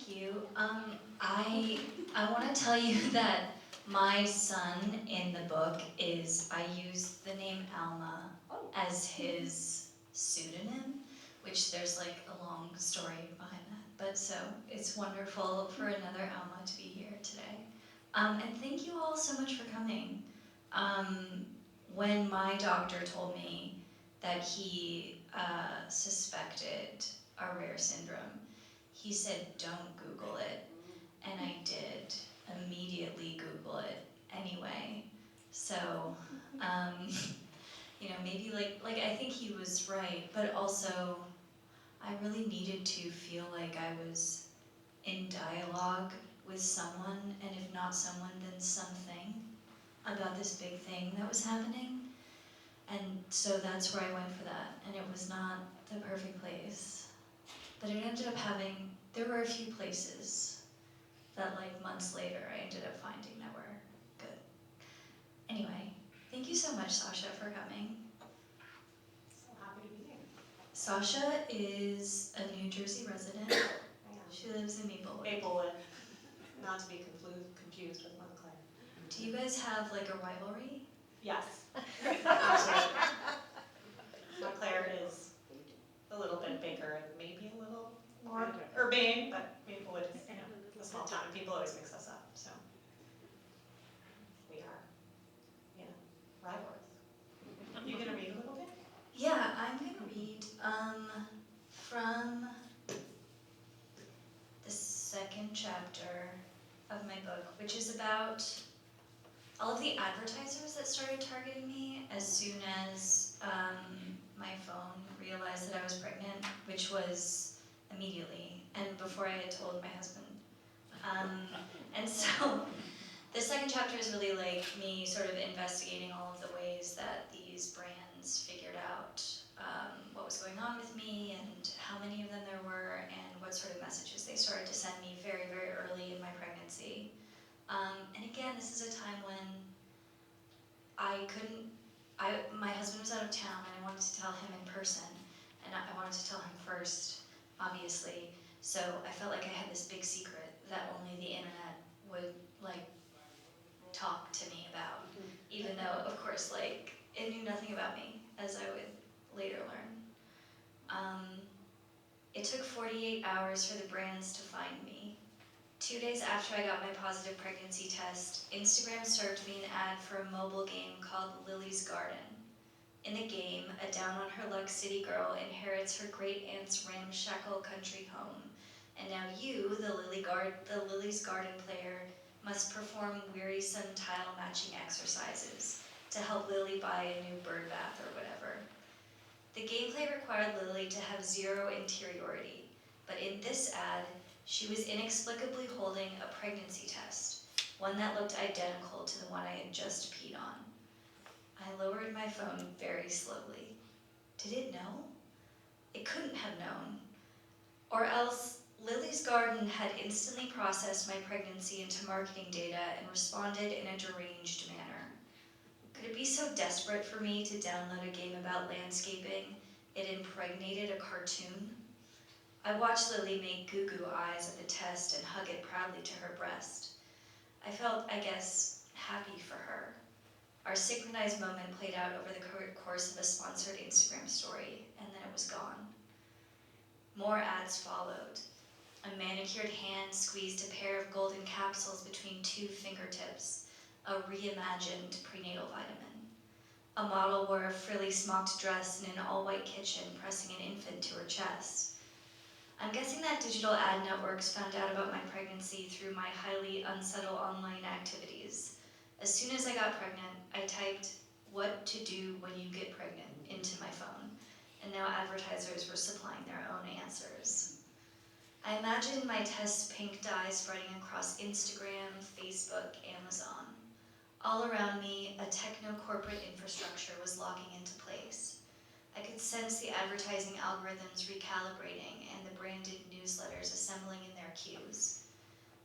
Thank you. I want to tell you that my son in the book I use the name Alma as his pseudonym, which there's like a long story behind that. But so it's wonderful for another Alma to be here today. And thank you all so much for coming. When my doctor told me that he suspected a rare syndrome, he said, don't Google it. And I did immediately Google it anyway. So, maybe like I think he was right, but also I really needed to feel like I was in dialogue with someone, and if not someone, then something about this big thing that was happening. And so that's where I went for that, and it was not the perfect place. But it ended up there were a few places that like months later I ended up finding that were good. Anyway, thank you so much, Sasha, for coming. So happy to be here. Sasha is a New Jersey resident. I am. She lives in Maplewood. Maplewood, not to be confused with Montclair. Do you guys have like a rivalry? Yes, absolutely. Montclair is a little bit bigger and maybe a little more urbane, but Maplewood is, a small town, and people always mix us up, so we are, rivals. You gonna read a little bit? Yeah, I'm gonna read from the second chapter of my book, which is about all of the advertisers that started targeting me as soon as my phone realized that I was pregnant, which was immediately, and before I had told my husband. And so the second chapter is really like me sort of investigating all of the ways that these brands figured out what was going on with me and how many of them there were and what sort of messages they started to send me very, very early in my pregnancy. And again, this is a time when my husband was out of town and I wanted to tell him in person, and I wanted to tell him first, obviously. So I felt like I had this big secret that only the internet would like talk to me about, even though, of course, like it knew nothing about me, as I would later learn. It took 48 hours for the brands to find me. 2 days after I got my positive pregnancy test, Instagram served me an ad for a mobile game called Lily's Garden. In the game, a down-on-her-luck city girl inherits her great-aunt's ramshackle country home, and now you, the Lily's Garden player, must perform wearisome tile-matching exercises to help Lily buy a new bird bath or whatever. The gameplay required Lily to have zero interiority, but in this ad, she was inexplicably holding a pregnancy test, one that looked identical to the one I had just peed on. I lowered my phone very slowly. Did it know? It couldn't have known. Or else, Lily's Garden had instantly processed my pregnancy into marketing data and responded in a deranged manner. Could it be so desperate for me to download a game about landscaping it impregnated a cartoon? I watched Lily make goo-goo eyes at the test and hug it proudly to her breast. I felt, I guess, happy for her. Our synchronized moment played out over the course of a sponsored Instagram story, and then it was gone. More ads followed. A manicured hand squeezed a pair of golden capsules between two fingertips, a reimagined prenatal vitamin. A model wore a frilly smocked dress in an all-white kitchen, pressing an infant to her chest. I'm guessing that digital ad networks found out about my pregnancy through my highly unsettled online activities. As soon as I got pregnant, I typed, "What to do when you get pregnant," into my phone, and now advertisers were supplying their own answers. I imagined my test's pink dye spreading across Instagram, Facebook, Amazon. All around me, a techno-corporate infrastructure was locking into place. I could sense the advertising algorithms recalibrating and the branded newsletters assembling in their queues.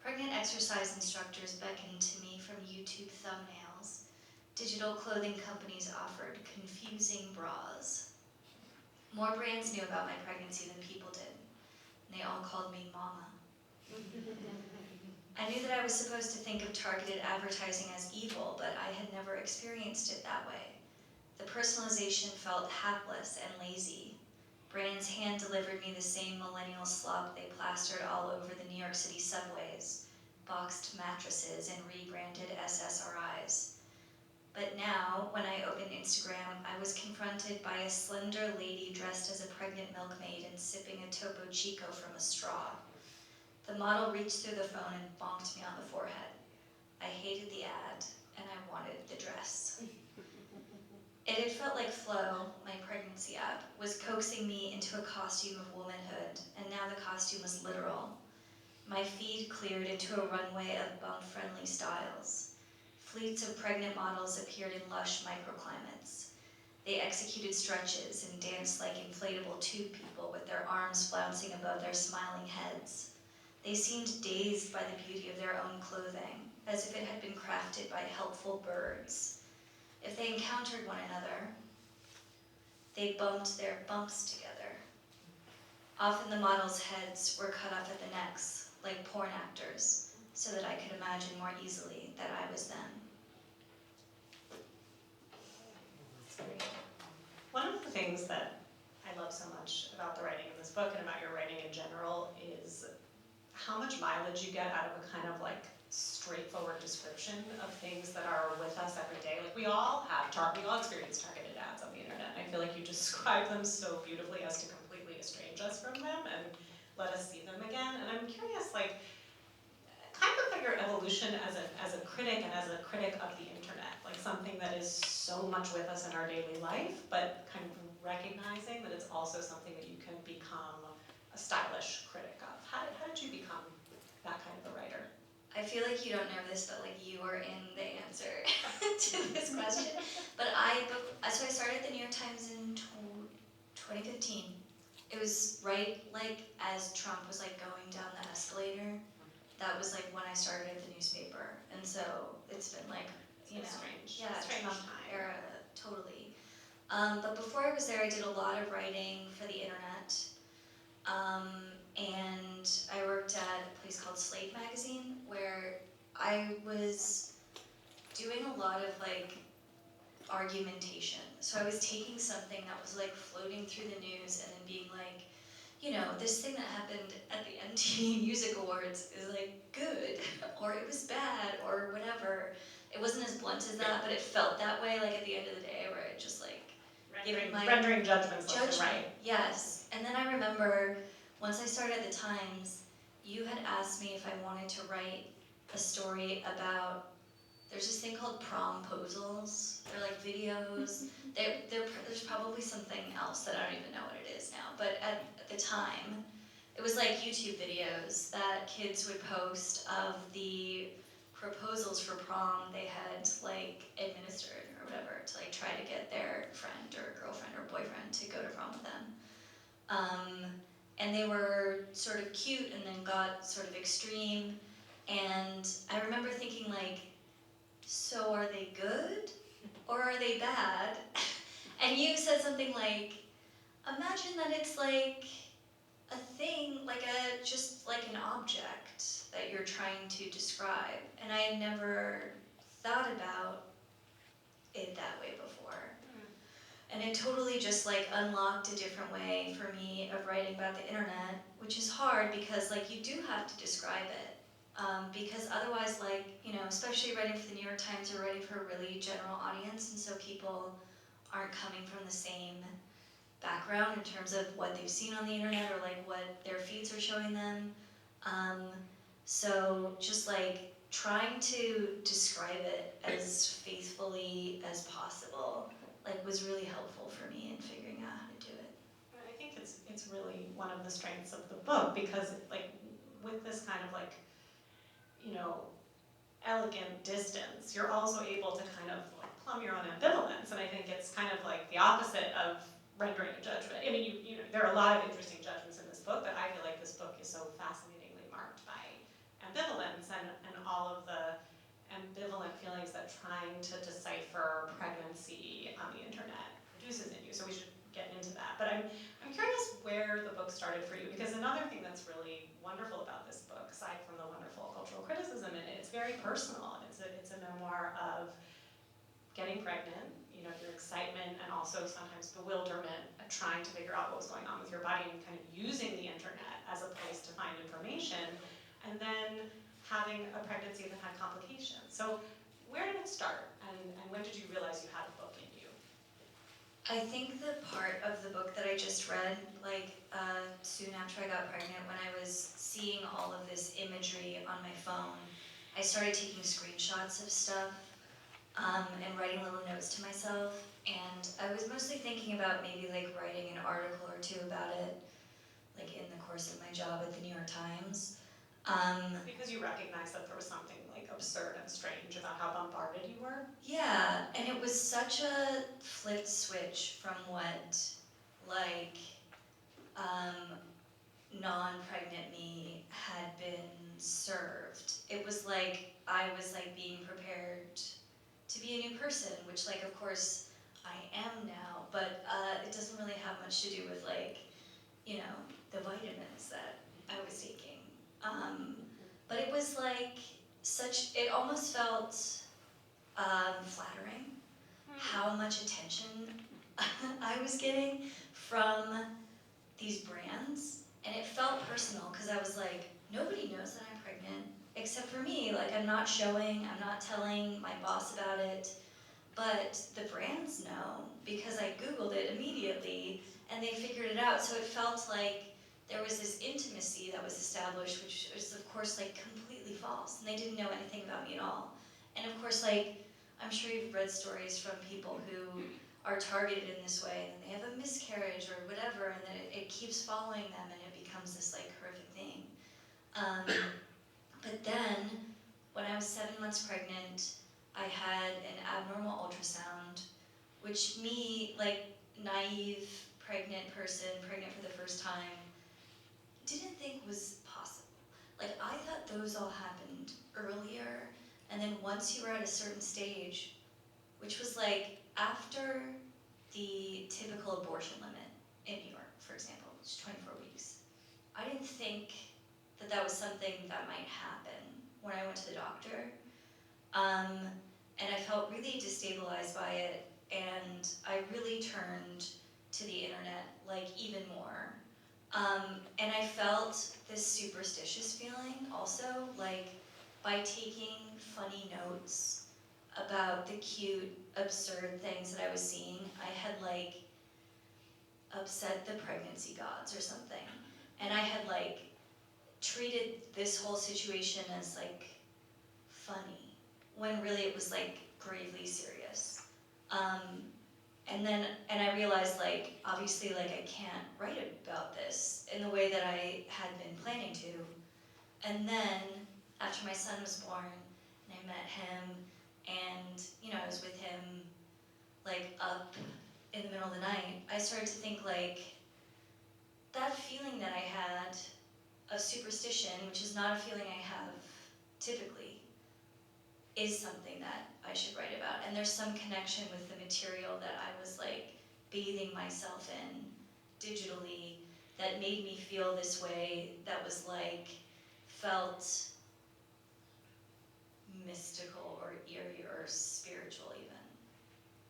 Pregnant exercise instructors beckoned to me from YouTube thumbnails. Digital clothing companies offered confusing bras. More brands knew about my pregnancy than people did, and they all called me Mama. I knew that I was supposed to think of targeted advertising as evil, but I had never experienced it that way. The personalization felt hapless and lazy. Brands hand-delivered me the same millennial slop they plastered all over the New York City subways, boxed mattresses and rebranded SSRIs. But now, when I opened Instagram, I was confronted by a slender lady dressed as a pregnant milkmaid and sipping a Topo Chico from a straw. The model reached through the phone and bonked me on the forehead. I hated the ad, and I wanted the dress. It had felt like Flow, my pregnancy app, was coaxing me into a costume of womanhood, and now the costume was literal. My feed cleared into a runway of bump-friendly styles. Fleets of pregnant models appeared in lush microclimates. They executed stretches and danced like inflatable tube people with their arms flouncing above their smiling heads. They seemed dazed by the beauty of their own clothing, as if it had been crafted by helpful birds. If they encountered one another, they bumped their bumps together. Often the models' heads were cut off at the necks, like porn actors, so that I could imagine more easily that I was them. One of the things that I love so much about the writing in this book and about your writing in general is how much mileage you get out of a kind of like straightforward description of things that are with us every day. Like we all experience targeted ads on the internet. And I feel like you describe them so beautifully as to completely estrange us from them and let us see them again. And I'm curious, like, kind of your evolution as a critic and as a critic of the internet, like something that is so much with us in our daily life, but kind of recognizing that it's also something that you can become a stylish critic of. How did you become that kind of a writer? I feel like you don't know this, but like you are in the answer to this question. But so I started at the New York Times in 2015. It was right like as Trump was like going down the escalator. That was like when I started at the newspaper, and so it's been like, you know, strange. yeah, strange Trump time. era, totally. But before I was there, I did a lot of writing for the internet, and I worked at a place called Slate Magazine, where I was doing a lot of like argumentation. So I was taking something that was like floating through the news and then being like, you know, this thing that happened at the MTV Music Awards is like good, or it was bad, or whatever. It wasn't as blunt as that, but it felt that way, like at the end of the day, where it just like rendering judgments left and right. Yes. And then I remember once I started at the Times, you had asked me if I wanted to write a story about, there's this thing called promposals. They're like videos. There's probably something else that I don't even know what it is now. But at the time, it was like YouTube videos that kids would post of the proposals for prom they had like administered or whatever to like try to get their friend or girlfriend or boyfriend to go to prom with them. And they were sort of cute and then got sort of extreme. And I remember thinking like, so are they good or are they bad? And you said something like, imagine that it's like a thing, just like an object that you're trying to describe. And I had never thought about it that way before. And it totally just like unlocked a different way for me of writing about the internet, which is hard because like you do have to describe it. Because otherwise, like, you know, especially writing for the New York Times, you're writing for a really general audience, and so people aren't coming from the same background in terms of what they've seen on the internet or like what their feeds are showing them. So just like trying to describe it as faithfully as possible, like was really helpful for me in figuring out how to do it. I think it's really one of the strengths of the book because like with this kind of like, you know, elegant distance, you're also able to kind of like plumb your own ambivalence. And I think it's kind of like the opposite of rendering a judgment. I mean, you know, there are a lot of interesting judgments in this book, but I feel like this book is so fascinatingly marked by ambivalence and all of the ambivalent feelings that trying to decipher pregnancy on the internet produces in you. So we should get into that. But I'm curious where the book started for you, because another thing that's really wonderful about this book, aside from the very personal. It's a memoir of getting pregnant, your excitement and also sometimes bewilderment at trying to figure out what was going on with your body and kind of using the internet as a place to find information, and then having a pregnancy that had complications. So where did it start, and when did you realize you had a book in you? I think the part of the book that I just read, soon after I got pregnant, when I was seeing all of this imagery on my phone, I started taking screenshots of stuff and writing little notes to myself. And I was mostly thinking about maybe writing an article or two about it, in the course of my job at the New York Times. Because you recognized that there was something absurd and strange about how bombarded you were? Yeah, and it was such a flipped switch from what non-pregnant me had been served. It was I was being prepared to be a new person, which of course I am now, but it doesn't really have much to do with the vitamins that I was taking. But it was it almost felt flattering how much attention I was getting from these brands, and it felt personal because I was nobody knows that I'm pregnant except for me. I'm not showing, I'm not telling my boss about it, but the brands know because I Googled it immediately and they figured it out. So it felt like there was this intimacy that was established, which is of course completely false, and they didn't know anything about me at all. And of course, I'm sure you've read stories from people who are targeted in this way, and then they have a miscarriage or whatever, and then it keeps following them, and it becomes this horrific thing. But then, when I was 7 months pregnant, I had an abnormal ultrasound, which me, naive pregnant person, pregnant for the first time, didn't think was possible. I thought those all happened earlier, and then once you were at a certain stage, which was after the typical abortion limit in New York, for example, which is 24 weeks. I didn't think that that was something that might happen when I went to the doctor. And I felt really destabilized by it, and I really turned to the internet even more. And I felt this superstitious feeling also, by taking funny notes about the cute, absurd things that I was seeing, I had upset the pregnancy gods or something. And I had treated this whole situation as funny, when really it was gravely serious. And I realized obviously I can't write about this in the way that I had been planning to. And then after my son was born and I met him, and I was with him up in the middle of the night, I started to think that feeling that I had of superstition, which is not a feeling I have typically, is something that I should write about. And there's some connection with the material that I was bathing myself in digitally that made me feel this way, that was felt mystical or eerie or spiritual even.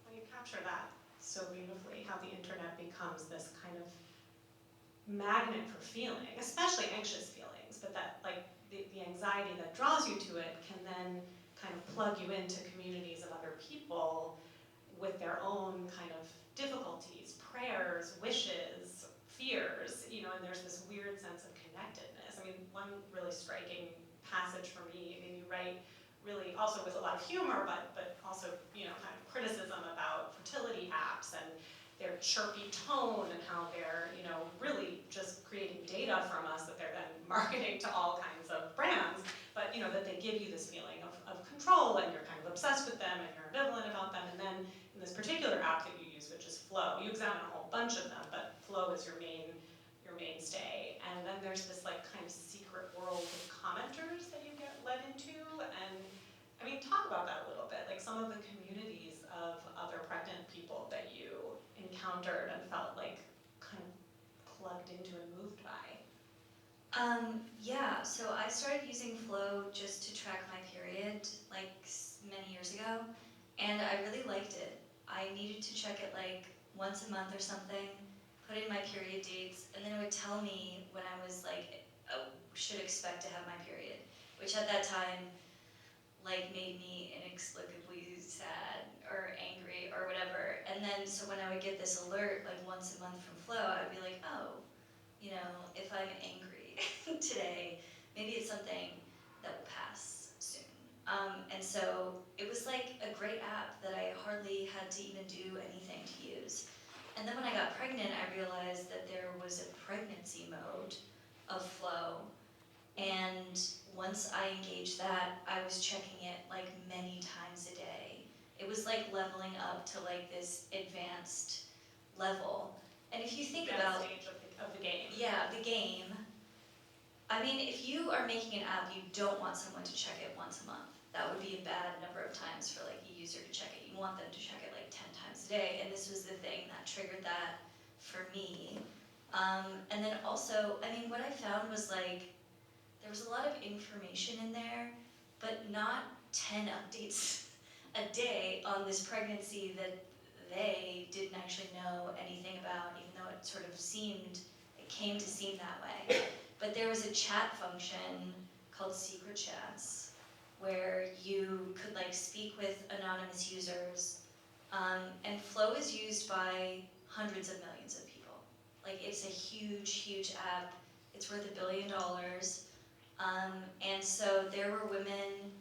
Well, you capture that so beautifully, how the internet becomes this kind of magnet for feeling, especially anxious feelings, but that the anxiety that draws you to it can then kind of plug you into communities of other people with their own kind of difficulties, prayers, wishes, fears, and there's this weird sense of connectedness. I mean, one really striking passage for me, you write really also with a lot of humor, but also, kind of criticism about fertility apps and their chirpy tone and how they're, really just creating data from us that they're then marketing to all kinds of brands, but, that they give you this feeling of control, and you're kind of obsessed with them and you're ambivalent about them. And then in this particular app that you use, which is Flow, you examine a whole bunch of them, but Flow is your mainstay. And then there's this kind of secret world of commenters that you get led into. And I mean, talk about that a little bit, some of the communities of other pregnant people that you encountered and felt kind of plugged into and moved by. Yeah, so I started using Flow just to track my period like many years ago, and I really liked it. I needed to check it like once a month or something, put in my period dates, and then it would tell me when I was like, should expect to have my period, which at that time like made me inexplicably sad or angry or whatever. And then so when I would get this alert like once a month from Flow, I would be like, oh, you know, if I'm angry today, maybe it's something that will pass soon. And so it was like a great app that I hardly had to even do anything to use. And then when I got pregnant, I realized that there was a pregnancy mode of Flow. And once I engaged that, I was checking it like many times a day. It was like leveling up to like this advanced level. And if you think That about stage of the game. yeah, the game. I mean, if you are making an app, you don't want someone to check it once a month. That would be a bad number of times for like a user to check it. You want them to check it like 10 times a day, and this was the thing that triggered that for me. And then also, I mean, what I found was like, there was a lot of information in there, but not 10 updates a day on this pregnancy that they didn't actually know anything about, even though it sort of seemed, it came to seem that way. But there was a chat function called Secret Chats where you could like speak with anonymous users. And Flow is used by hundreds of millions of people. Like it's a huge, huge app. It's worth $1 billion. And so there were women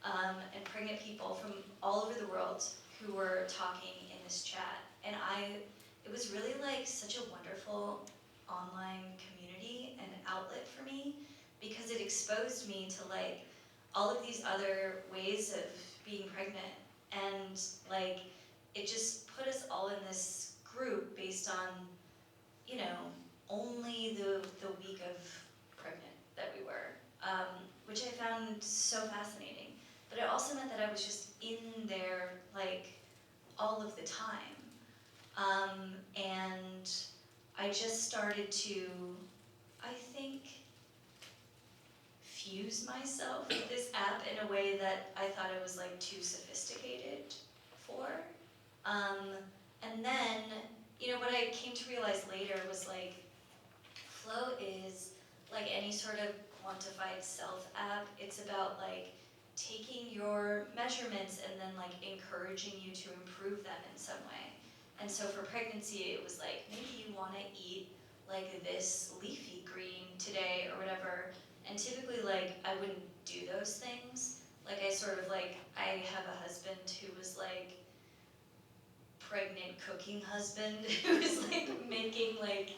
and pregnant people from all over the world who were talking in this chat. And it was really like such a wonderful online community and outlet for me because it exposed me to like all of these other ways of being pregnant. And like it just put us all in this group based on, you know, only the week of pregnant that we were, which I found so fascinating. But it also meant that I was just in there like all of the time. And I just started to, I think, fuse myself with this app in a way that I thought it was like too sophisticated for. And then, you know, what I came to realize later was like, Flow is like any sort of quantified self app. It's about like taking your measurements and then like encouraging you to improve them in some way. And so for pregnancy, it was like, maybe you want to eat like this leafy green today or whatever. And typically like I wouldn't do those things. Like I sort of like, I have a husband who was like pregnant cooking husband who was like making like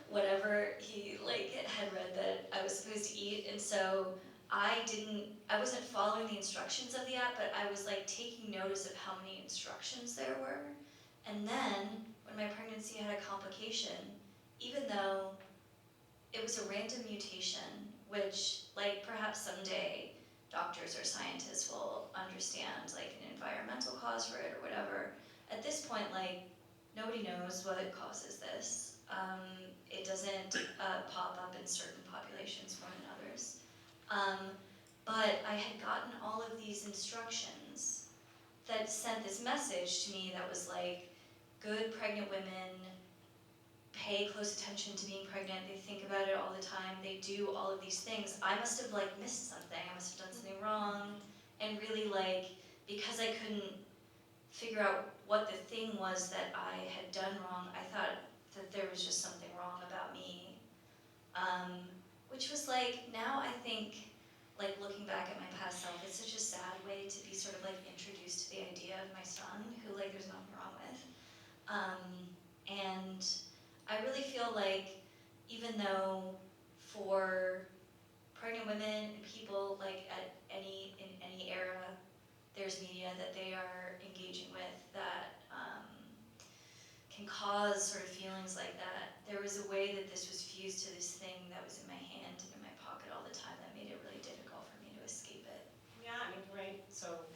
whatever he like had read that I was supposed to eat. And so I wasn't following the instructions of the app, but I was like taking notice of how many instructions there were. And then when my pregnancy had a complication, even though it was a random mutation, which like perhaps someday doctors or scientists will understand like an environmental cause for it or whatever. At this point, like nobody knows what causes this. It doesn't pop up in certain populations more than others. But I had gotten all of these instructions that sent this message to me that was like, good pregnant women pay close attention to being pregnant, they think about it all the time, they do all of these things. I must have like missed something, I must have done something wrong, and really like, because I couldn't figure out what the thing was that I had done wrong, I thought that there was just something wrong about me. Which was like, now I think, like looking back at my past self, it's such a sad way to be sort of like introduced to the idea of my son, who like there's nothing wrong with. And I really feel like, even though for pregnant women and people like in any era, there's media that they are engaging with that can cause sort of feelings like that. There was a way that this was fused to this thing that was in my hand and in my pocket all the time that made it really difficult for me to escape it. Yeah, I mean, right, so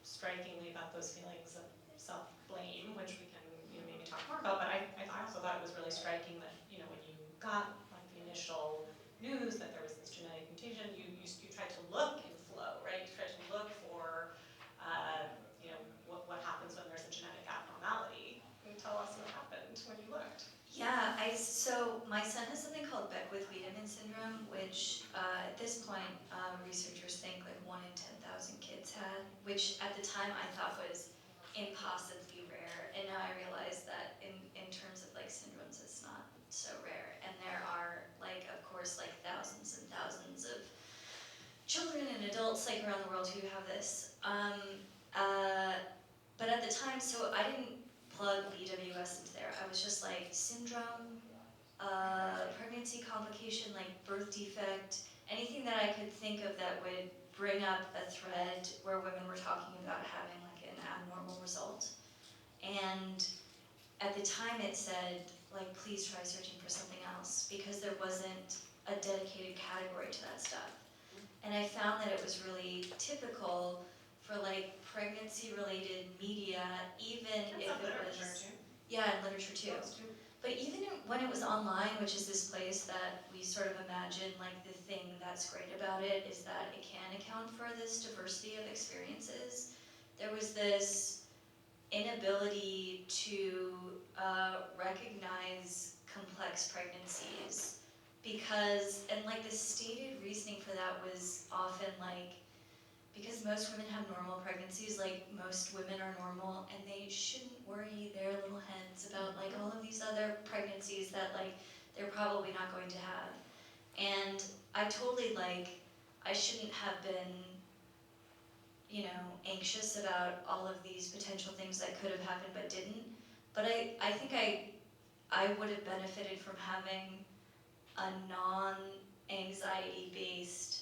strikingly about those feelings of self-blame, which we can, you know, maybe talk more about, but I also thought it was really striking that, you know, when you got like the initial news that this point, researchers think like 1 in 10,000 kids had, which at the time I thought was impossibly rare, and now I realize that in terms of like syndromes, it's not so rare, and there are like, of course, like thousands and thousands of children and adults like around the world who have this. But at the time, so I didn't plug BWS into there. I was just like syndrome, pregnancy complication, like birth defect, anything that I could think of that would bring up a thread where women were talking about having like an abnormal result. And at the time it said, like, please try searching for something else, because there wasn't a dedicated category to that stuff. And I found that it was really typical for like pregnancy-related media, even if it was, yeah, and literature too. But even when it was online, which is this place that we sort of imagine, like the thing that's great about it is that it can account for this diversity of experiences, there was this inability to recognize complex pregnancies, because, and like the stated reasoning for that was often like, because most women have normal pregnancies, like most women are normal, and they shouldn't worry their little heads about like all of these other pregnancies that like they're probably not going to have. And I totally like, I shouldn't have been, you know, anxious about all of these potential things that could have happened but didn't. But I think I would have benefited from having a non-anxiety based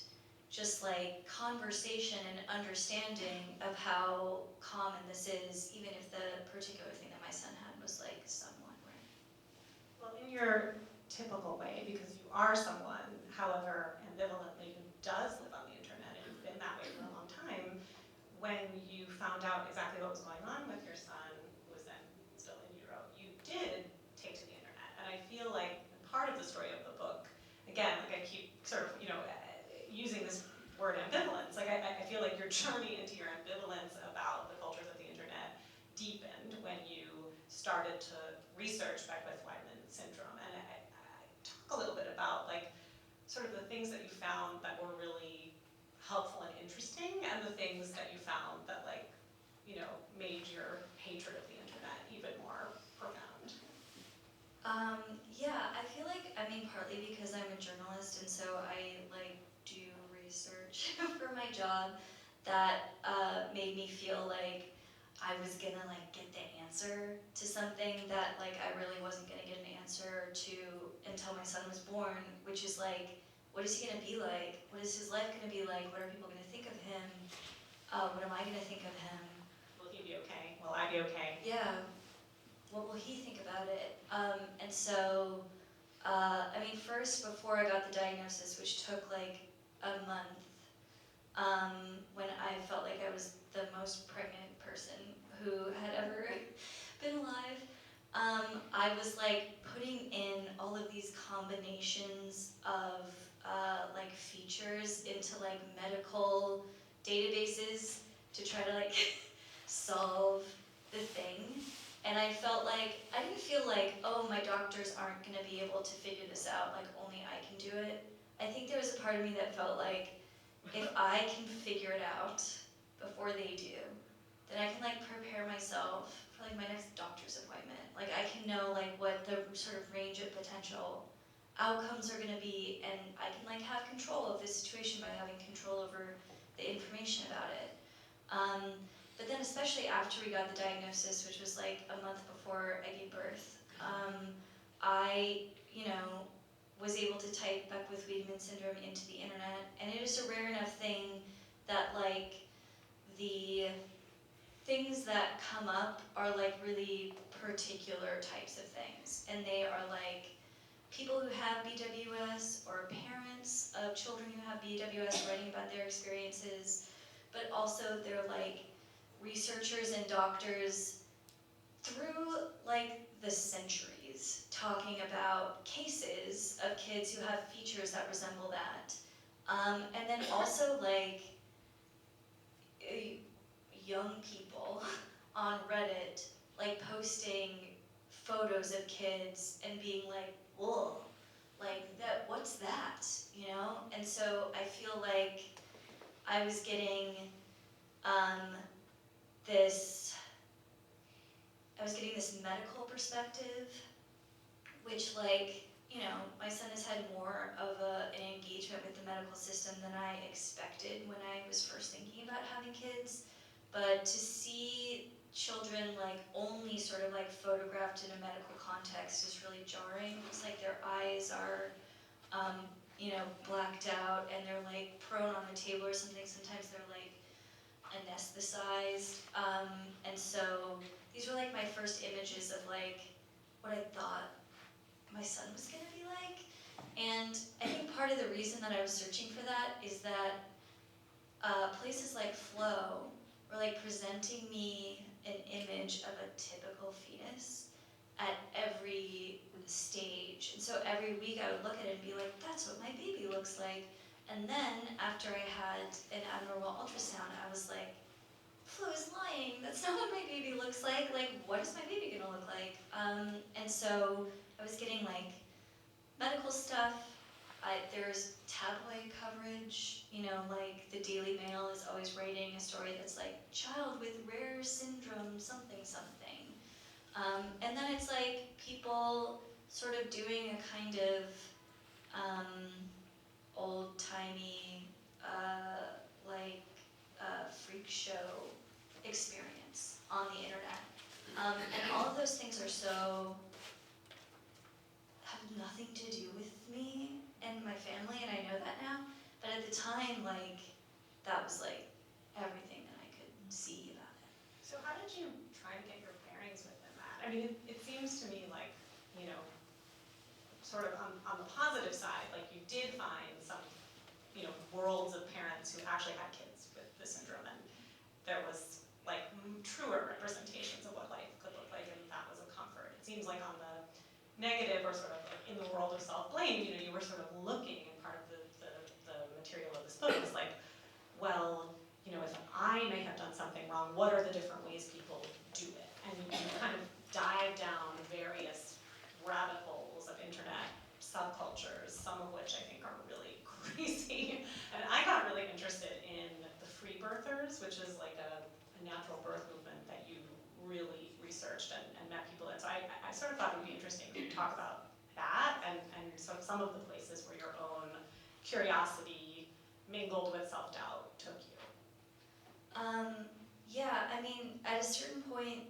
just like conversation and understanding of how common this is, even if the particular thing that my son had was like somewhat rare. Well, in your typical way, because you are someone, however ambivalently, who does live on the internet, and you've been that way for a long time, when you found out exactly what was going on with your son, who was then still in utero, you did take to the internet. And I feel like part of the story of the book, again, like I keep sort of, using this word ambivalence, like I feel like your journey into your ambivalence about the cultures of the internet deepened when you started to research Beckwith-Weidman syndrome. And I talk a little bit about like sort of the things that you found that were really helpful and interesting, and the things that you found that like, made your hatred of the internet even more profound. Yeah, I feel like, I mean, partly because I'm a journalist, and so I like do research for my job that made me feel like I was gonna like get the answer to something that like I really wasn't gonna get an answer to until my son was born, which is like, what is he gonna be like? What is his life gonna be like? What are people gonna think of him? What am I gonna think of him? Will he be okay? Will I be okay? Yeah, what will he think about it? And so, I mean, first, before I got the diagnosis, which took like a month, when I felt like I was the most pregnant person who had ever been alive, I was like putting in all of these combinations of like features into like medical databases to try to like solve the thing. And I felt like, I didn't feel like, oh, my doctors aren't gonna be able to figure this out, like only I can do it. I think there was a part of me that felt like, if I can figure it out before they do, then I can like prepare myself for like my next doctor's appointment. Like I can know like what the sort of range of potential outcomes are gonna be, and I can like have control of this situation by having control over the information about it. But then especially after we got the diagnosis, which was like a month before I gave birth, I, was able to type Beckwith-Wiedemann syndrome into the internet, and it is a rare enough thing that like the things that come up are like really particular types of things, and they are like people who have BWS or parents of children who have BWS writing about their experiences, but also they're like researchers and doctors through like the centuries talking about cases of kids who have features that resemble that. And then also like young people on Reddit like posting photos of kids and being like, whoa, that, what's that, you know? And so I feel like I was getting this, medical perspective, which my son has had more of an engagement with the medical system than I expected when I was first thinking about having kids. But to see children only sort of photographed in a medical context is really jarring. It's like their eyes are blacked out and they're prone on the table or something. Sometimes they're anesthetized. And so these were my first images of what I thought my son was gonna be like. And I think part of the reason that I was searching for that is that places like Flow were presenting me an image of a typical fetus at every stage. And so every week I would look at it and be like, that's what my baby looks like. And then after I had an abnormal ultrasound, I was like, Flo is lying. That's not what my baby looks like. What is my baby gonna look like? And so I was getting medical stuff. There's tabloid coverage. The Daily Mail is always writing a story that's child with rare syndrome, something, something. And then it's people sort of doing a kind of old-timey, freak show experience on the internet. And all of those things have nothing to do with me and my family, and I know that now. But at the time, that was everything that I could see about it. So how did you try to get your bearings within that? I mean, it seems to me sort of on the positive side, you did find some, worlds of parents who actually had kids with the syndrome, and there was truer representations of what life could look like, and that was a comfort. It seems like on the negative, or sort of in the world of self-blame, you were sort of looking, and part of the material of this book was well, if I may have done something wrong, what are the different ways people do it? And you kind of dive down various rabbit holes of internet subcultures, some of which I think are really crazy. And I got really interested in the free birthers, which is a natural birth movement that you really researched and met people in. So I sort of thought it would be interesting to talk about that and sort of some of the places where your own curiosity mingled with self-doubt took you. Yeah, I mean, at a certain point,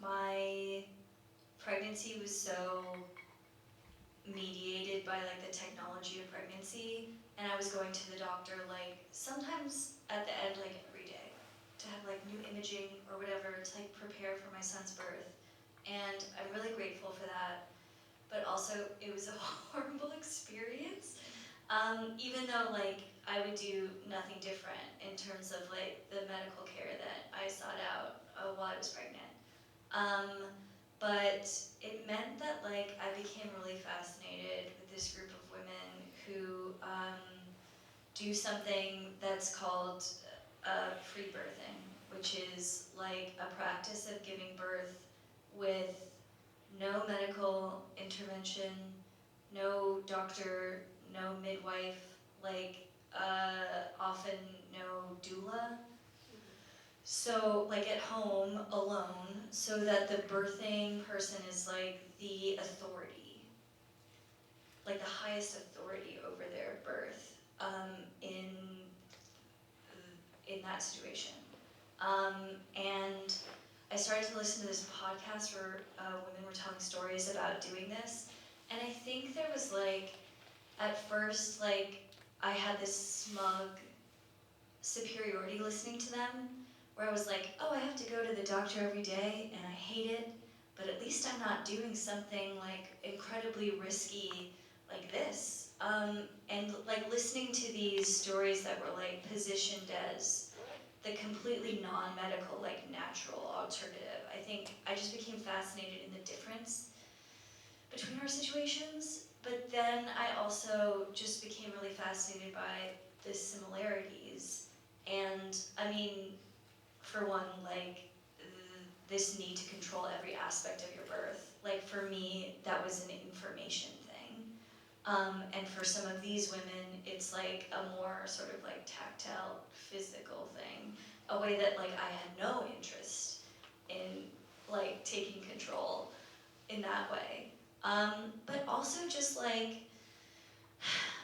my pregnancy was so mediated by the technology of pregnancy, and I was going to the doctor sometimes at the end every day to have new imaging or whatever to prepare for my son's birth. And I'm really grateful for that, but also it was a horrible experience. Even though I would do nothing different in terms of the medical care that I sought out while I was pregnant. But it meant that I became really fascinated with this group of women who do something that's called pre-birthing, which is a practice of giving birth with no medical intervention, no doctor, no midwife, often no doula. So at home, alone, so that the birthing person is the authority, the highest authority over their birth in that situation. And I started to listen to this podcast where women were telling stories about doing this, and I think there was at first I had this smug superiority listening to them, where I was oh, I have to go to the doctor every day and I hate it, but at least I'm not doing something incredibly risky like this. And listening to these stories that were positioned as the completely non-medical, natural alternative, I think I just became fascinated in the difference between our situations, but then I also just became really fascinated by the similarities. And I mean, for one, this need to control every aspect of your birth. For me, that was an information thing. And for some of these women, it's like a more sort of like tactile, physical thing, a way that like I had no interest in like taking control in that way. But also just like,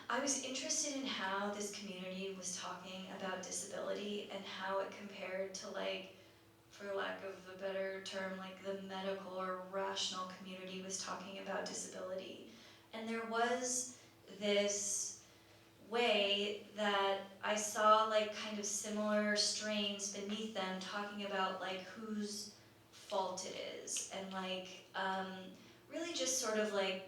I was interested in how this community was talking about disability and how it compared to like, for lack of a better term, like the medical or rational community was talking about disability. And there was this way that I saw like kind of similar strains beneath them talking about like whose fault it is, and like really just sort of like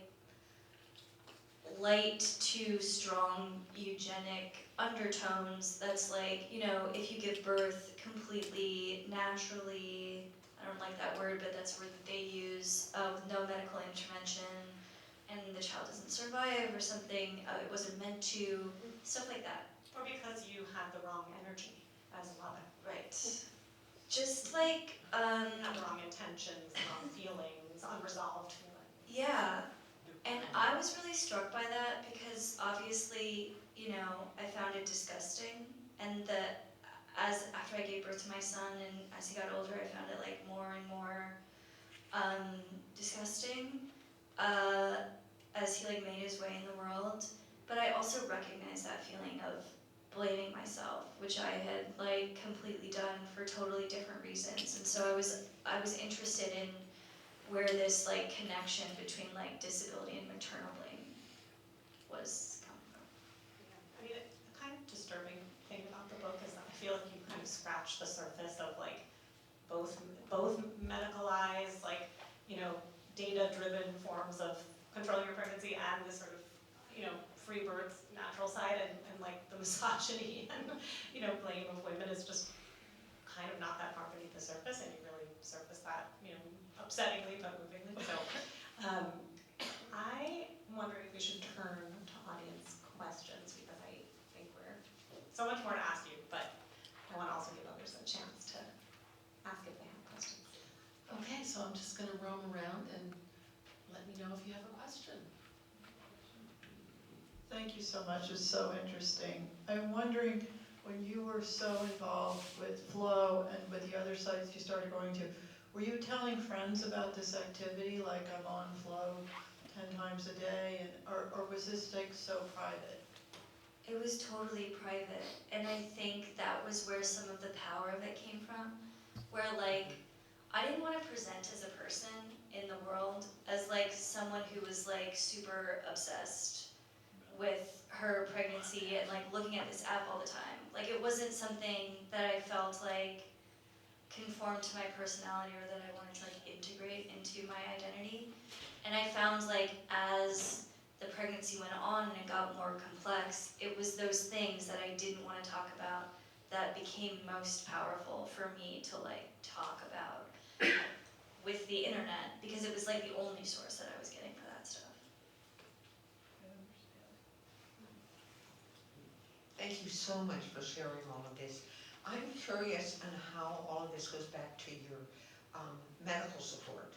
light to strong eugenic undertones that's like, you know, if you give birth completely naturally, I don't like that word, but that's a word that they use, with no medical intervention, and the child doesn't survive or something, it wasn't meant to, stuff like that. Or because you had the wrong energy as a mother. Right. Just like, You had the wrong intentions, wrong feelings, unresolved feelings. yeah. And I was really struck by that because obviously, you know, I found it disgusting, and that after I gave birth to my son and as he got older, I found it like more and more disgusting as he like made his way in the world. But I also recognized that feeling of blaming myself, which I had like completely done for totally different reasons. And so I was interested in where this like connection between like disability and maternal blame was coming from. Yeah. I mean, the kind of disturbing thing about the book is that I feel like you kind of scratch the surface of like both medicalized, like, you know, data-driven forms of controlling your pregnancy and this sort of, you know, free birth natural side, and like the misogyny and, you know, blame of women is just kind of not that far beneath the surface, and you really surface that, you know, upsettingly but movingly. So I am wondering if we should turn to audience questions, because I think we're so much more to ask you, but I want to also give others a chance to ask if they have questions. Okay, so I'm just gonna roam around and let me know if you have a question. Thank you so much, it's so interesting. I'm wondering, when you were so involved with Flow and with the other sites you started going to, were you telling friends about this activity, like I'm on Flow 10 times a day, and, or was this like so private? It was totally private, and I think that was where some of the power of it came from, where like, I didn't want to present as a person in the world as like someone who was like super obsessed with her pregnancy and like looking at this app all the time. Like it wasn't something that I felt like conformed to my personality or that I wanted to like integrate into my identity. And I found like as the pregnancy went on and it got more complex, it was those things that I didn't want to talk about that became most powerful for me to like talk about with the internet, because it was like the only source that I was getting for that stuff. Thank you so much for sharing all of this. I'm curious on how all of this goes back to your medical support.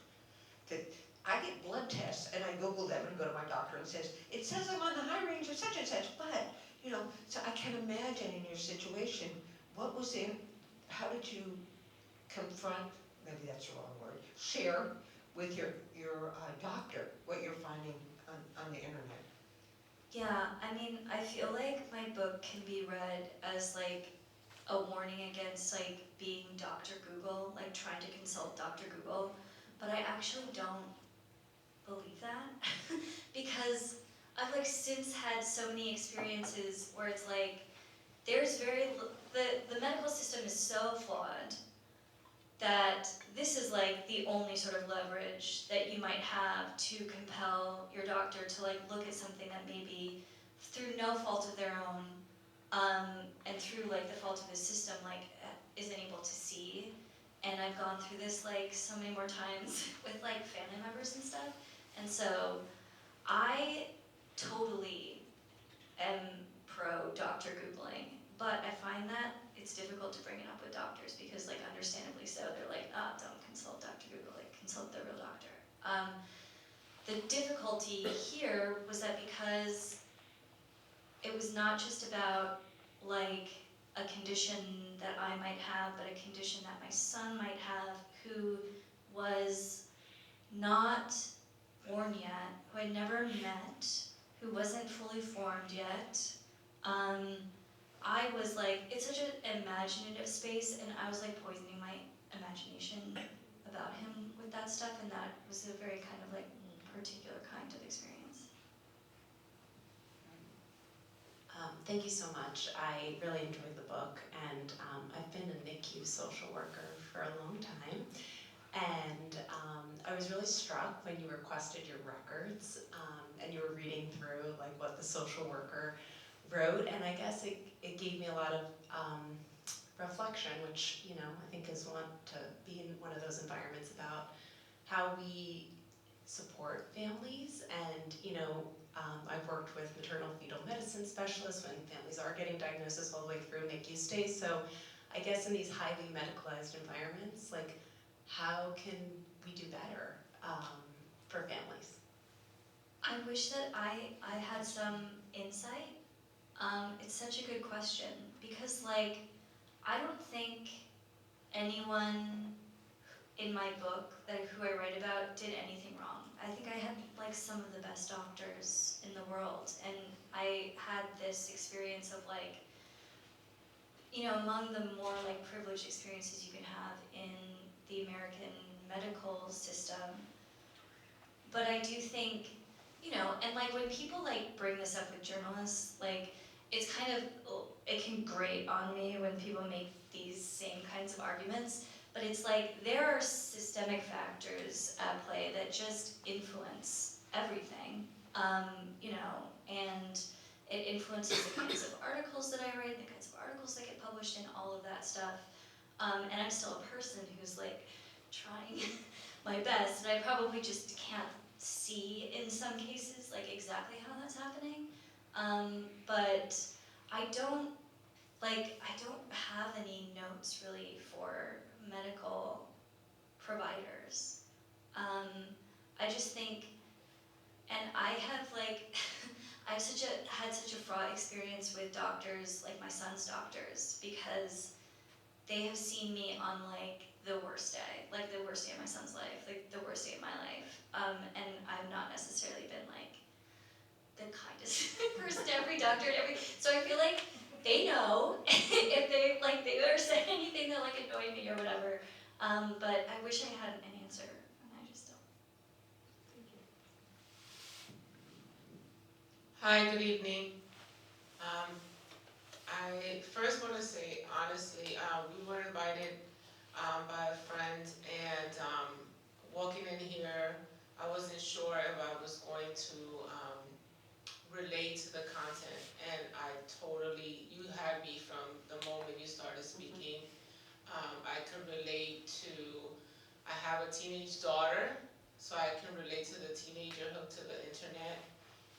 That I get blood tests and I Google them and go to my doctor and says, it says I'm on the high range of such and such, but, you know, so I can imagine in your situation, what was in, how did you confront, maybe that's the wrong word, share with your doctor what you're finding on the internet? Yeah, I mean, I feel like my book can be read as like a warning against like being Dr. Google, like trying to consult Dr. Google, but I actually don't believe that because I've like since had so many experiences where it's like there's the medical system is so flawed that this is like the only sort of leverage that you might have to compel your doctor to like look at something that maybe through no fault of their own and through like the fault of the system like isn't able to see. And I've gone through this like so many more times with like family members and stuff, and so I totally am pro doctor Googling, but I find that it's difficult to bring it up with doctors because like understandably so, they're like, don't consult Dr. Google, like consult the real doctor. the difficulty here was that because it was not just about like a condition that I might have, but a condition that my son might have, who was not born yet, who I'd never met, who wasn't fully formed yet. I was like, it's such an imaginative space, and I was like poisoning my imagination about him with that stuff, and that was a very kind of like particular kind of experience. Thank you so much. I really enjoyed the book, and I've been a NICU social worker for a long time. And I was really struck when you requested your records, and you were reading through like what the social worker wrote, and I guess it gave me a lot of reflection, which, you know, I think is want to be in one of those environments about how we support families. And, you know, I've worked with maternal fetal medicine specialists when families are getting diagnosis all the way through NICU stays. So I guess in these highly medicalized environments, like, how can we do better for families? I wish that I had some insight. It's such a good question because, like, I don't think anyone in my book who I write about did anything wrong. I think I had like some of the best doctors in the world, and I had this experience of like, you know, among the more like privileged experiences you can have in the American medical system. But I do think, you know, and like when people like bring this up with journalists, like it's kind of, it can grate on me when people make these same kinds of arguments, but it's like there are systemic factors at play that just influence everything, you know, and it influences the kinds of articles that I write, the kinds of articles that get published, and all of that stuff. And I'm still a person who's like trying my best, and I probably just can't see in some cases like exactly how that's happening. But I don't have any notes really for medical providers. I just think, and I have like, I've had such a fraught experience with doctors, like my son's doctors, because they have seen me on like the worst day of my son's life, like the worst day of my life. And I've not necessarily been like the kindest person to every doctor and so I feel like they know if they are saying anything that like annoyed me or whatever. But I wish I had an answer, and I just don't. Hi, good evening. I first want to say, honestly, we were invited by a friend, and walking in here, I wasn't sure if I was going to relate to the content, and you had me from the moment you started speaking. I can relate to, I have a teenage daughter, so I can relate to the teenager hooked to the internet.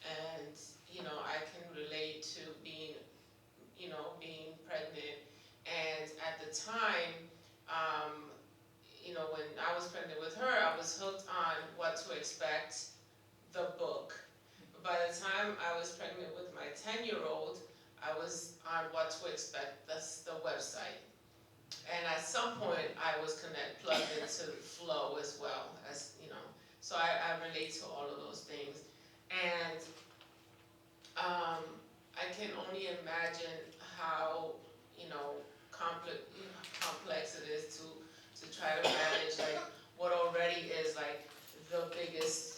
And, you know, I can relate to being pregnant. And at the time, you know, when I was pregnant with her, I was hooked on What to Expect, the book. But by the time I was pregnant with my 10-year-old, I was on What to Expect, that's the website. And at some point, I was plugged into Flow as well, as you know. So I relate to all of those things. And I can only imagine how, you know, complex it is to try to manage like what already is like the biggest,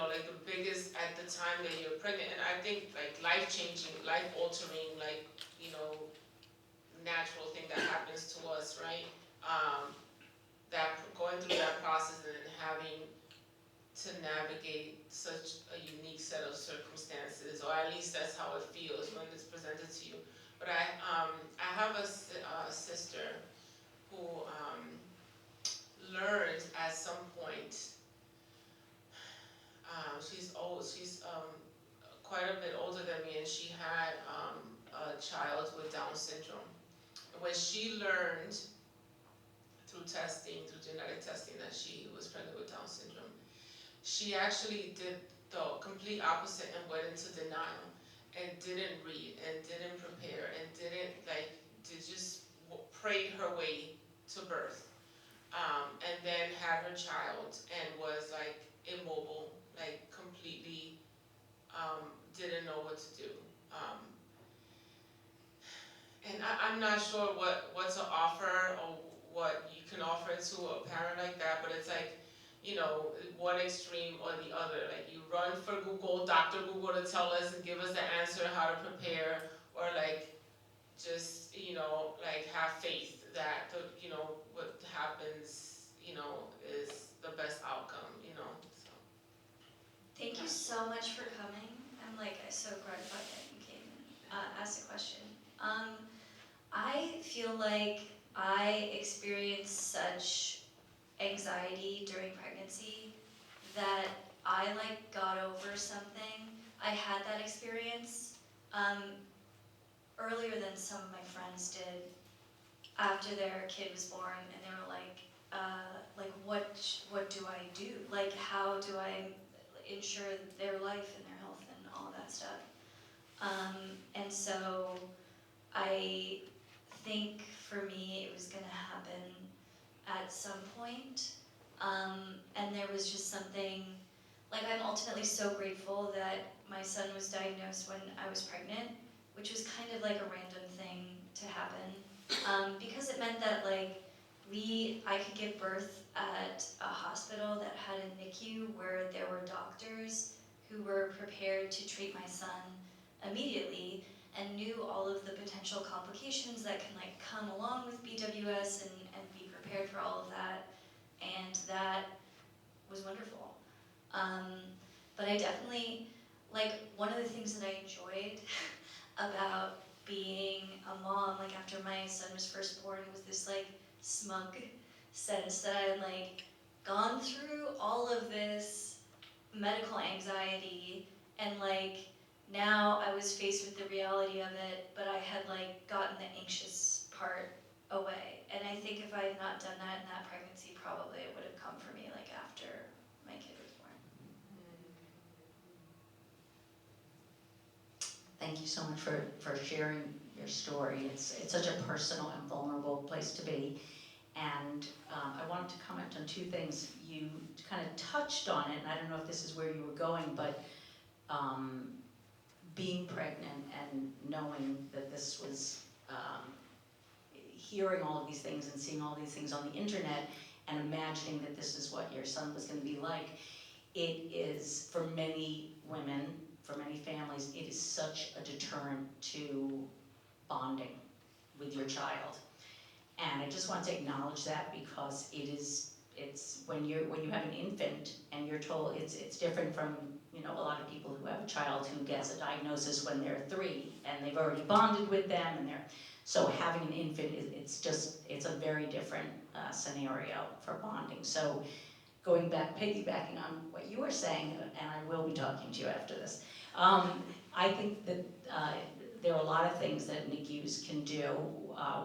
like the biggest at the time that you're pregnant. And I think like life-changing, life-altering, like, natural thing that happens to us, right? That going through that process and then having to navigate such a unique set of circumstances, or at least that's how it feels when it's presented to you. But I have a sister who learned at some point. She's old. She's quite a bit older than me, and she had a child with Down syndrome. When she learned through testing, through genetic testing, that she was pregnant with Down syndrome. She actually did the complete opposite and went into denial and didn't read and didn't prepare and didn't just prayed her way to birth. And then had her child and was like immobile, like completely didn't know what to do. And I'm not sure what to offer or what you can offer to a parent like that, but it's like, one extreme or the other. Like you run for Google, Dr. Google, to tell us and give us the answer how to prepare, or like just, like have faith that what happens, is the best outcome. So. Thank you so much for coming. I'm like so gratified that you came and asked a question. I feel like I experienced such anxiety during pregnancy that I like got over something. I had that experience earlier than some of my friends did after their kid was born, and they were like, what do I do? Like, how do I ensure their life and their health and all that stuff? And so I think for me it was gonna happen at some point. And there was just something, like I'm ultimately so grateful that my son was diagnosed when I was pregnant, which was kind of like a random thing to happen. Because it meant that I could give birth at a hospital that had a NICU where there were doctors who were prepared to treat my son immediately and knew all of the potential complications that can come along with BWS and be prepared for all of that. And that was wonderful. But I definitely, one of the things that I enjoyed about being a mom, after my son was first born, was this smug sense that I had gone through all of this medical anxiety, and now I was faced with the reality of it, but I had gotten the anxious part away. And I think if I had not done that in that pregnancy, probably it would have come for me after my kid was born. Thank you so much for sharing your story. It's such a personal and vulnerable place to be. And I wanted to comment on two things. You kind of touched on it, and I don't know if this is where you were going, but being pregnant and knowing that this was, hearing all of these things and seeing all these things on the internet and imagining that this is what your son was going to be like, it is, for many women, for many families, it is such a deterrent to bonding with your child. And I just want to acknowledge that, because it's when you have an infant and you're told, it's different from a lot of people who have a child who gets a diagnosis when they're 3 and they've already bonded with them, and so having an infant, it's a very different scenario for bonding. So going back, piggybacking on what you were saying, and I will be talking to you after this, I think that there are a lot of things that NICUs can do,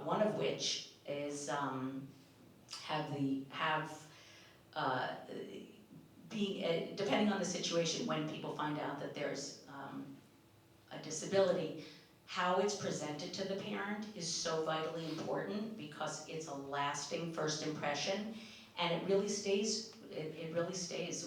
one of which is depending on the situation, when people find out that there's a disability, how it's presented to the parent is so vitally important, because it's a lasting first impression, and it really stays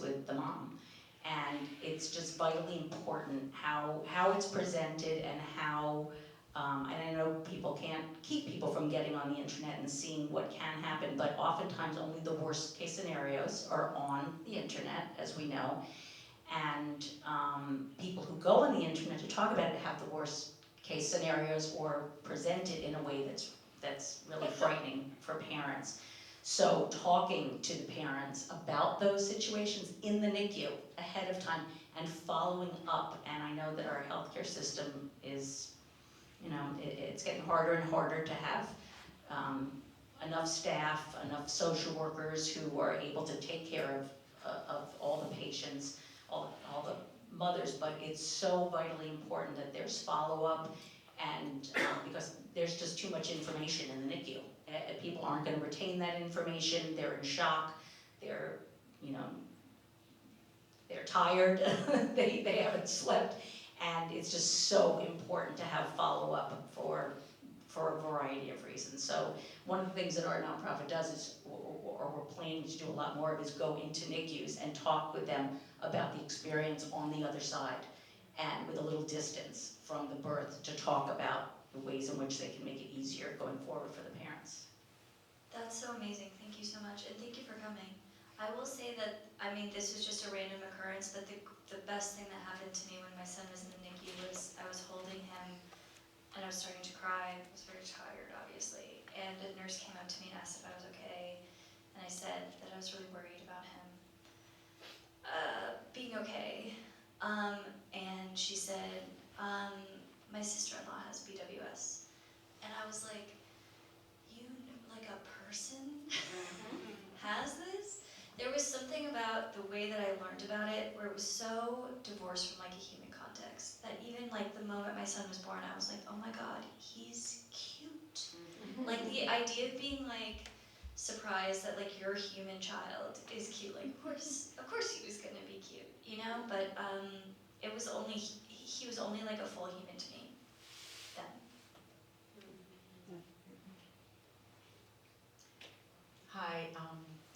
with the mom. And it's just vitally important how it's presented, and how, and I know people can't keep people from getting on the internet and seeing what can happen, but oftentimes only the worst case scenarios are on the internet, as we know. And people who go on the internet to talk about it have the worst case scenarios, or present it in a way that's really frightening for parents. So talking to the parents about those situations in the NICU ahead of time, and following up. And I know that our healthcare system is, it's getting harder and harder to have enough staff, enough social workers who are able to take care of all the patients, all the mothers. But it's so vitally important that there's follow-up, and because there's just too much information in the NICU. People aren't gonna retain that information, they're in shock, they're, you know, they're tired, they haven't slept, and it's just so important to have follow-up for a variety of reasons. So one of the things that our nonprofit does is, or we're planning to do a lot more of, is go into NICUs and talk with them about the experience on the other side, and with a little distance from the birth, to talk about the ways in which they can make it easier going forward for the parents. That's so amazing. Thank you so much, and thank you for coming. I will say that, I mean, this was just a random occurrence, but the best thing that happened to me when my son was in the NICU was I was holding him and I was starting to cry. I was very tired, obviously, and a nurse came up to me and asked if I was okay, and I said that I was really worried about him being okay. And she said, my sister-in-law has BWS, and I was like, like a person has this? There was something about the way that I learned about it where it was so divorced from like a human context that even like the moment my son was born, I was like, oh my god, he's cute. Like the idea of being like surprised that like your human child is cute, like of course he was gonna be cute, you know? But it was only, he was only like a full human to me then. Hi,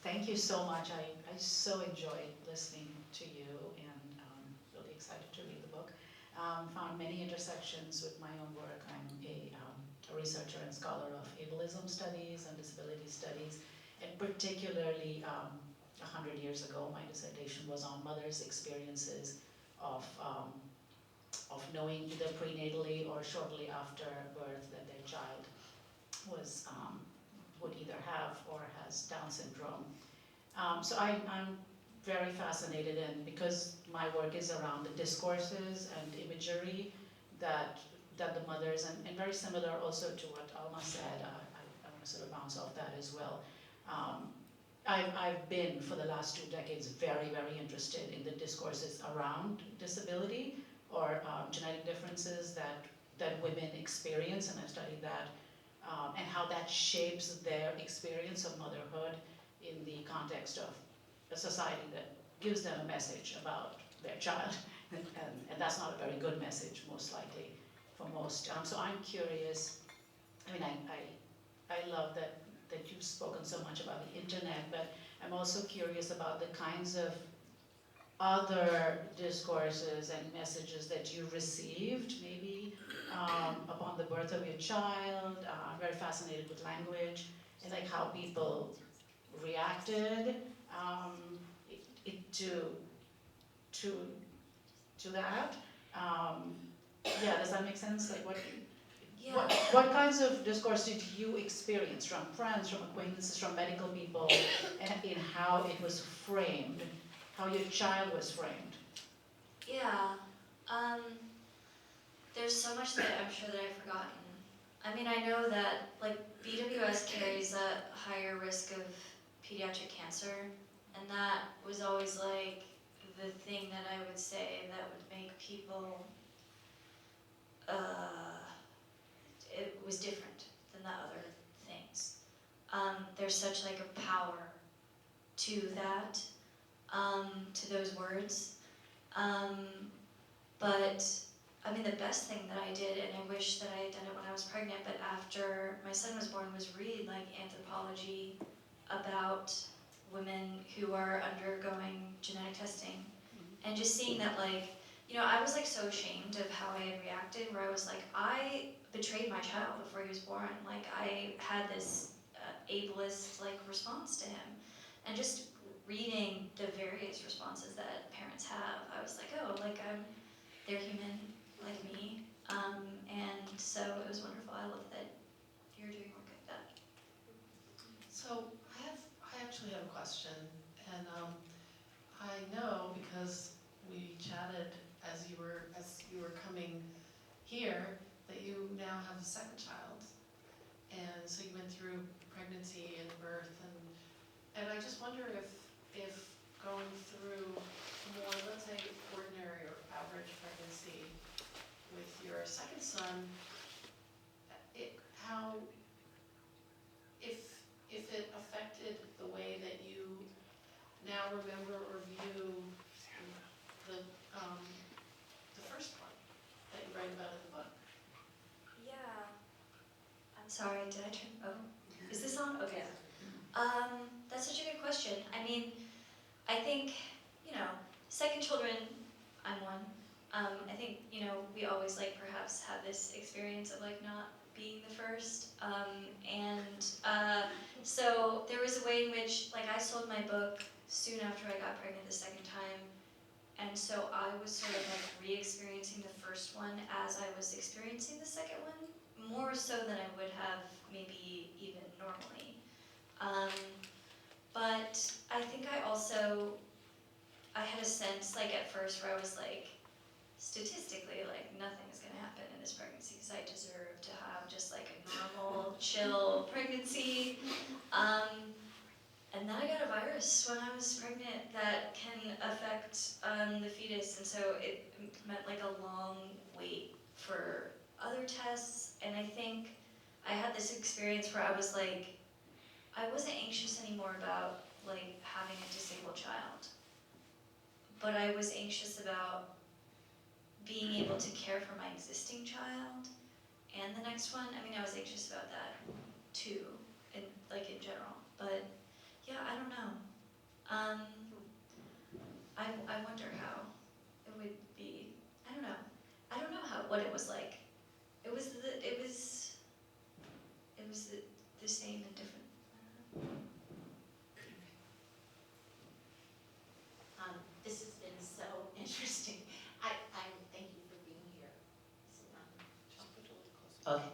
thank you so much. I so enjoyed listening to you and really excited to read the book. Found many intersections with my own work. I'm a researcher and scholar of ableism studies and disability studies, and particularly 100 years ago, my dissertation was on mothers' experiences of knowing either prenatally or shortly after birth that their child was would either have or has Down syndrome. So I'm very fascinated, and because my work is around the discourses and imagery that the mothers, and very similar also to what Alma said, I want to sort of bounce off that as well. I've been, for the last 2 decades, very, very interested in the discourses around disability or genetic differences that women experience, and I've studied that, and how that shapes their experience of motherhood in the context of a society that gives them a message about their child, and that's not a very good message, most likely, for most. So I'm curious, I mean, I love that you've spoken so much about the internet, but I'm also curious about the kinds of other discourses and messages that you received, maybe upon the birth of your child. I'm very fascinated with language and like how people reacted to that. Yeah, does that make sense? Like what kinds of discourse did you experience from friends, from acquaintances, from medical people, and in how it was framed, how your child was framed? Yeah, there's so much that I'm sure that I've forgotten. I mean, I know that like BWS carries a higher risk of pediatric cancer, and that was always like the thing that I would say that would make people, it was different than the other things. There's such like a power to that, to those words. But I mean, the best thing that I did, and I wish that I had done it when I was pregnant, but after my son was born, was read like anthropology about women who are undergoing genetic testing, and just seeing that like, you know, I was like so ashamed of how I had reacted, where I was like, I betrayed my child before he was born. Like I had this ableist like response to him, and just reading the various responses that parents have, I was like, oh, like they're human like me, and so it was wonderful. I love that you're doing work like that. So I actually have a question, and I know because we chatted as you were coming here that you now have a second child, and so you went through pregnancy and birth, and I just wonder if going through more, let's say, ordinary or average pregnancy with your second son, sorry, did I turn, oh, is this on? Okay. That's such a good question. I mean, I think, second children, I'm one. I think, we always like perhaps have this experience of like not being the first. So there was a way in which like I sold my book soon after I got pregnant the second time. And so I was sort of like re-experiencing the first one as I was experiencing the second one, more so than I would have maybe even normally. But I think I had a sense like at first where I was like, statistically, like nothing's gonna happen in this pregnancy because I deserve to have just like a normal, chill pregnancy. And then I got a virus when I was pregnant that can affect the fetus, and so it meant like a long wait for other tests. And I think I had this experience where I was like, I wasn't anxious anymore about like having a disabled child, but I was anxious about being able to care for my existing child and the next one. I mean, I was anxious about that too, in general. But yeah, I don't know. I wonder how it would be. I don't know. I don't know what it was like. It was the same and different. I don't know. This has been so interesting. Thank you for being here. Is it on? Okay.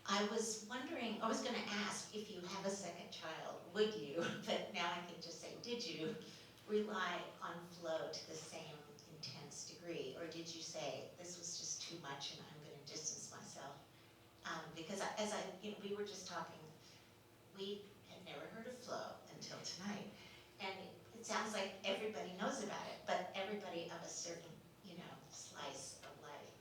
I was wondering, I was going to ask if you have a second child, would you? But now I can just say, did you rely on flow to the same intense degree, or did you say this was just too much and I'm going to distance myself? Because we were just talking, we had never heard of flow until tonight, and it sounds like everybody knows about it, but everybody of a certain, slice of life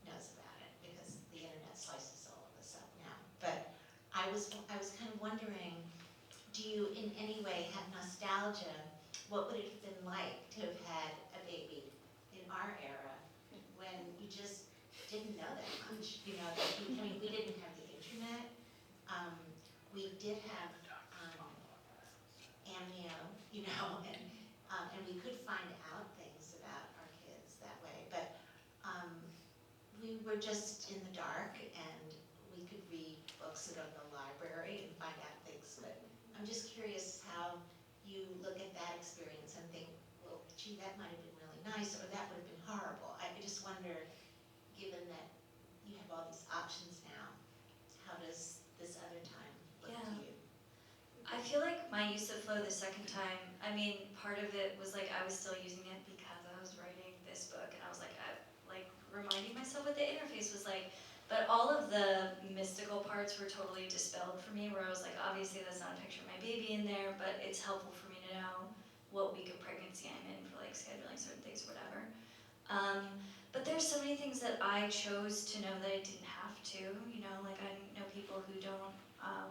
knows about it because the internet slices all of us up now. But I was kind of wondering, do you in any way have nostalgia? What would it have been like to have had a baby in our era when you just didn't know that much? We didn't have the internet. We did have amnio, and we could find out things about our kids that way. But we were just in the dark, and we could read books at the library and find out things. But I'm just curious how you look at that experience and think, well, gee, that might have been really nice, or that would have been horrible. I just wonder, given that you have all these options now, how does this other time look to you? I feel like my use of flow the second time, I mean, part of it was like I was still using it because I was writing this book, and I was like, reminding myself what the interface was like. But all of the mystical parts were totally dispelled for me, where I was like, obviously that's not a picture of my baby in there, but it's helpful for me to know what week of pregnancy I'm in for like scheduling certain things, whatever. But there's so many things that I chose to know that I didn't have to, like I know people who don't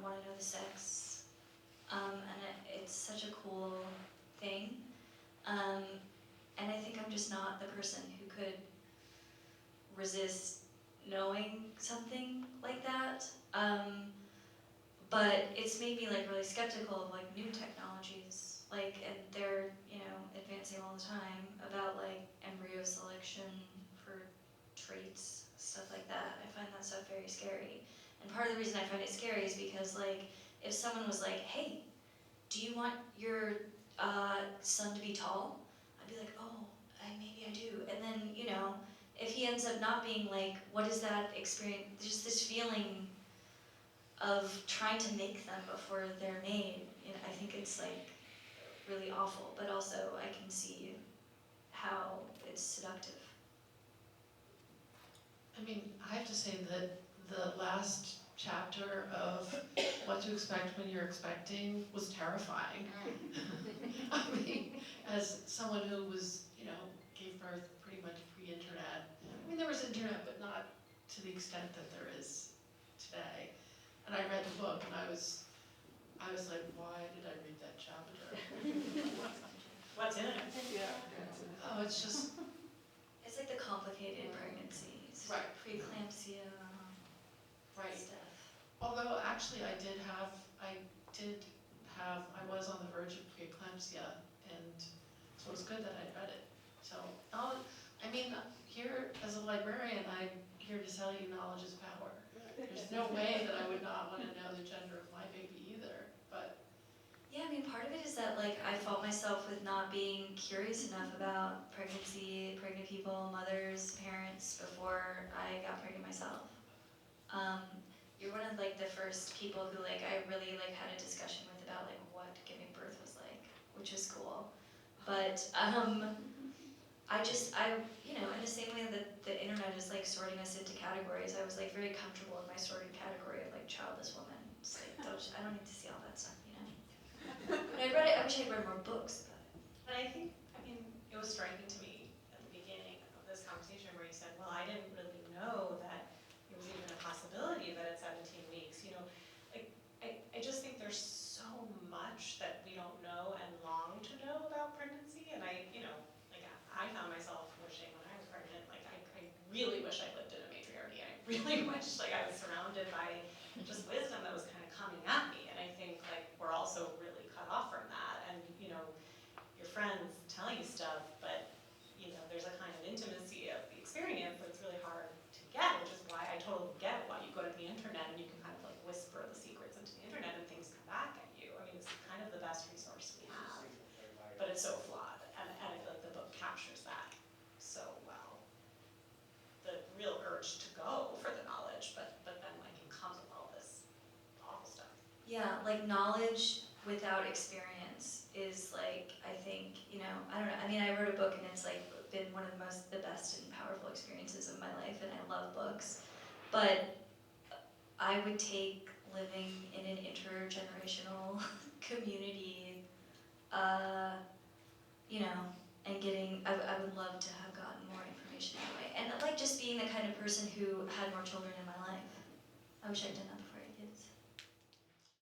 want to know the sex, and it's such a cool thing. And I think I'm just not the person who could resist knowing something like that. But it's made me like really skeptical of like new technologies, and they're advancing all the time about like embryo selection for traits, stuff like that. I find that stuff very scary. And part of the reason I find it scary is because like if someone was like, hey, do you want your son to be tall? I'd be like, oh, maybe I do. And then, if he ends up not being like, what is that experience? Just this feeling of trying to make them before they're made. I think it's like really awful, but also I can see how it's seductive. I mean, I have to say that the last chapter of What to Expect When You're Expecting was terrifying. I mean, as someone who was, gave birth pretty much pre-internet. I mean, there was internet, but not to the extent that there is today. And I read the book, and I was like, why did I read that chapter? What's in it? Oh, it's just It's like the complicated pregnancies, right. preeclampsia Right. stuff. actually, I was on the verge of preeclampsia, and so it was good that I read it. So, here as a librarian, I'm here to tell you knowledge is power. There's no way that I would not want to know the gender of my baby either, but Yeah, I mean, part of it is that, like, I fault myself with not being curious enough about pregnancy, pregnant people, mothers, parents before I got pregnant myself. You're one of, like, the first people who, like, I really, like, had a discussion with about, like, what giving birth was like, which is cool. But, you know, in the same way that the internet is, like, sorting us into categories, I was, like, very comfortable in my sorted category of, like, childless woman. It's like, I don't need to see all that stuff, you know? I wish I'd read more books about it. And I think, it was striking to me at the beginning of this conversation where you said, well, I didn't really know that it was even a possibility that at 17 weeks, you know, like, I just think there's so much that we don't know and long to know about pregnancy, and I found myself wishing when I was pregnant, like, I really wish I lived in a matriarchy, I really wish, like, I was surrounded by just wisdom that was kind of coming at me, and I think, like, we're also really cut off from that, and, you know, your friends tell you stuff, but, you know, there's a kind of intimacy of the experience that's really hard to get, which is why I totally get why you go to the internet and you can kind of, like, whisper the secrets into the internet and things come back at you. I mean, it's kind of the best resource we have, but it's so flawed, and I feel like the book captures that so well. The real urge to go for the knowledge, but then, like, it comes with all this awful stuff. Yeah, like, knowledge without experience is, like, I think, you know, I don't know, I mean, I wrote a book and it's, like, been one of the best and powerful experiences of my life, and I love books, but I would take living in an intergenerational community, you know, and I would love to have gotten more information that way, and, like, just being the kind of person who had more children in my life. I wish I'd done that before I had kids.